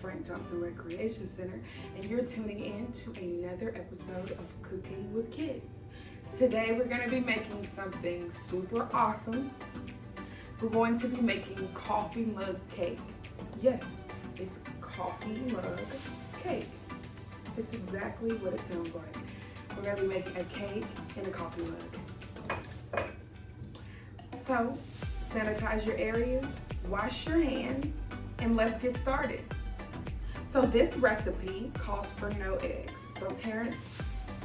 Frank Johnson Recreation Center, and you're tuning in to another episode of Cooking with Kids. Today we're going to be making something super awesome. We're going to be making coffee mug cake. Yes, it's coffee mug cake. It's exactly what it sounds like. We're going to be making a cake in a coffee mug. So, sanitize your areas, wash your hands, and let's get started. So this recipe calls for no eggs. So parents,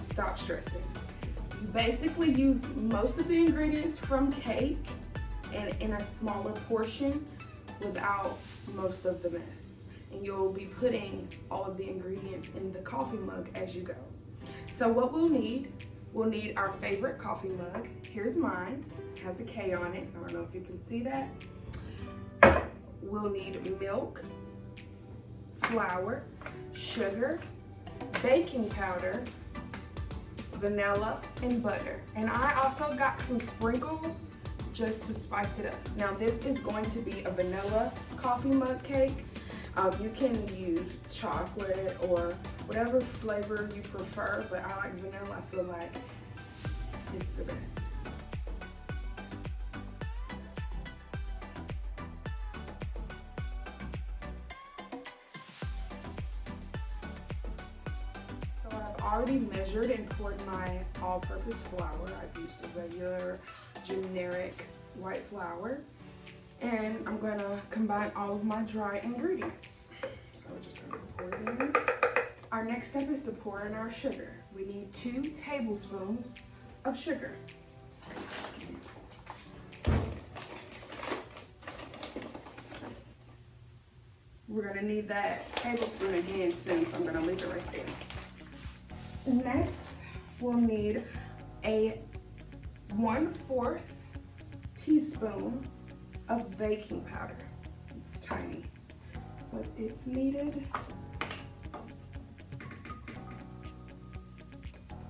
stop stressing. You basically use most of the ingredients from cake and in a smaller portion without most of the mess. And you'll be putting all of the ingredients in the coffee mug as you go. So what we'll need our favorite coffee mug. Here's mine, it has a K on it. I don't know if you can see that. We'll need milk, flour, sugar, baking powder, vanilla, and butter. And I also got some sprinkles just to spice it up. Now this is going to be a vanilla coffee mug cake. You can use chocolate or whatever flavor you prefer, but I like vanilla. I feel like it's the best. So I've already measured and poured my all-purpose flour. I've used a regular generic white flour. And I'm gonna combine all of my dry ingredients. So we're just gonna pour it in. Our next step is to pour in our sugar. We need 2 tablespoons of sugar. We're gonna need that tablespoon again soon, so I'm gonna leave it right there. Next, we'll need a 1/4 teaspoon of baking powder. It's tiny, but it's needed.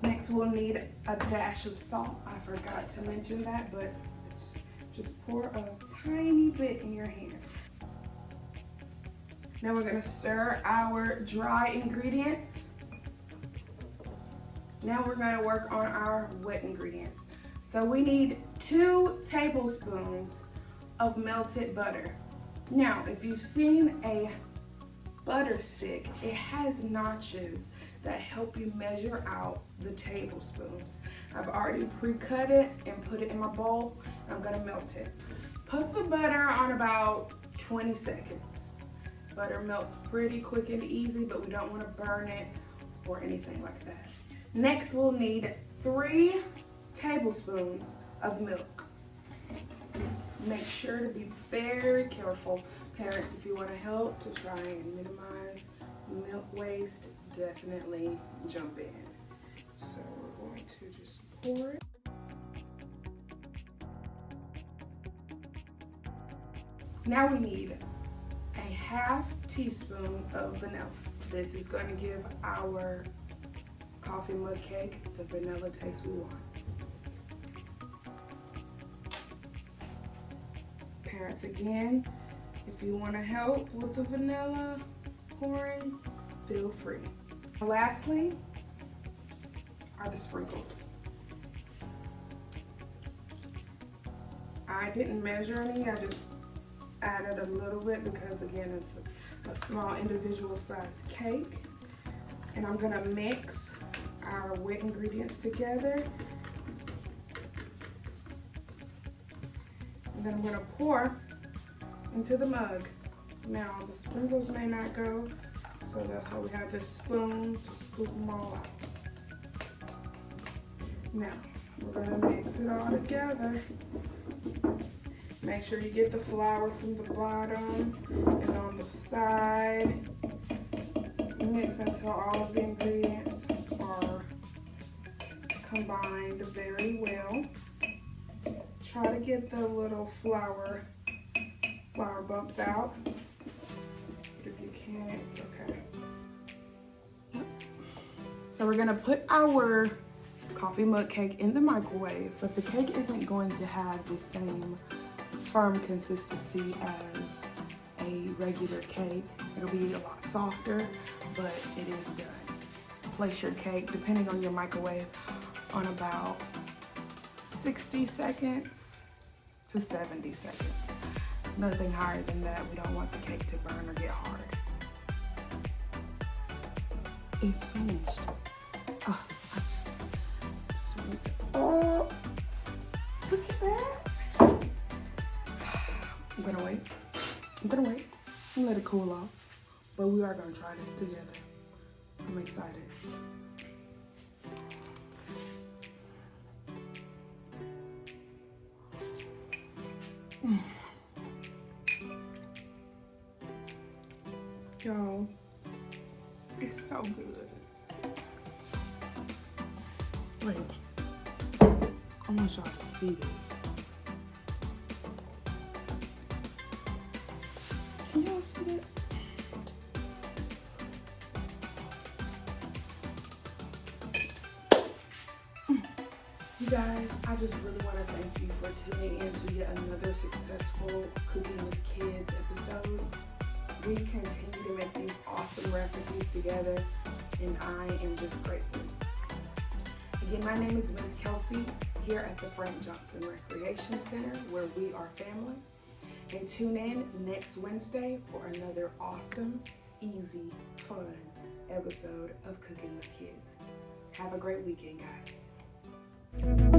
Next, we'll need a dash of salt. I forgot to mention that, but just pour a tiny bit in your hand. Now we're gonna stir our dry ingredients. Now we're gonna work on our wet ingredients. So we need 2 tablespoons of melted butter. Now, if you've seen a butter stick, it has notches that help you measure out the tablespoons. I've already pre-cut it and put it in my bowl. I'm gonna melt it. Put the butter on about 20 seconds. Butter melts pretty quick and easy, but we don't wanna burn it or anything like that. Next, we'll need 3 tablespoons of milk. Make sure to be very careful. Parents, if you want to help to try and minimize milk waste, definitely jump in. So we're going to just pour it. Now we need a 1/2 teaspoon of vanilla. This is going to give our coffee mug cake the vanilla taste we want. Parents, again, if you want to help with the vanilla pouring, feel free. Lastly are the sprinkles. I didn't measure any, I just added a little bit because again it's a small individual size cake. And I'm gonna mix our wet ingredients together. And then I'm gonna pour into the mug. Now the sprinkles may not go, so that's why we have this spoon to scoop them all out. Now, we're gonna mix it all together. Make sure you get the flour from the bottom and on the side. Mix until all of the ingredients are combined very well. Try to get the little flour bumps out. If you can't, it's okay. So we're gonna put our coffee mug cake in the microwave, but the cake isn't going to have the same firm consistency as a regular cake. It'll be a lot softer, but it is done. Place your cake, depending on your microwave, on about 60 seconds to 70 seconds. Nothing higher than that. We don't want the cake to burn or get hard. It's finished. Oh, oh, look at that. I'm gonna wait and let it cool off. But we are gonna try this together. I'm excited. Y'all, it's so good. Wait, I want y'all to see this. Can y'all see that? You guys, I just really want to thank you for tuning in to yet another successful Cooking with Kids episode. We continue to make these awesome recipes together, and I am just grateful. Again, my name is Miss Kelsey here at the Frank Johnson Recreation Center, where we are family. And tune in next Wednesday for another awesome, easy, fun episode of Cooking with Kids. Have a great weekend, guys.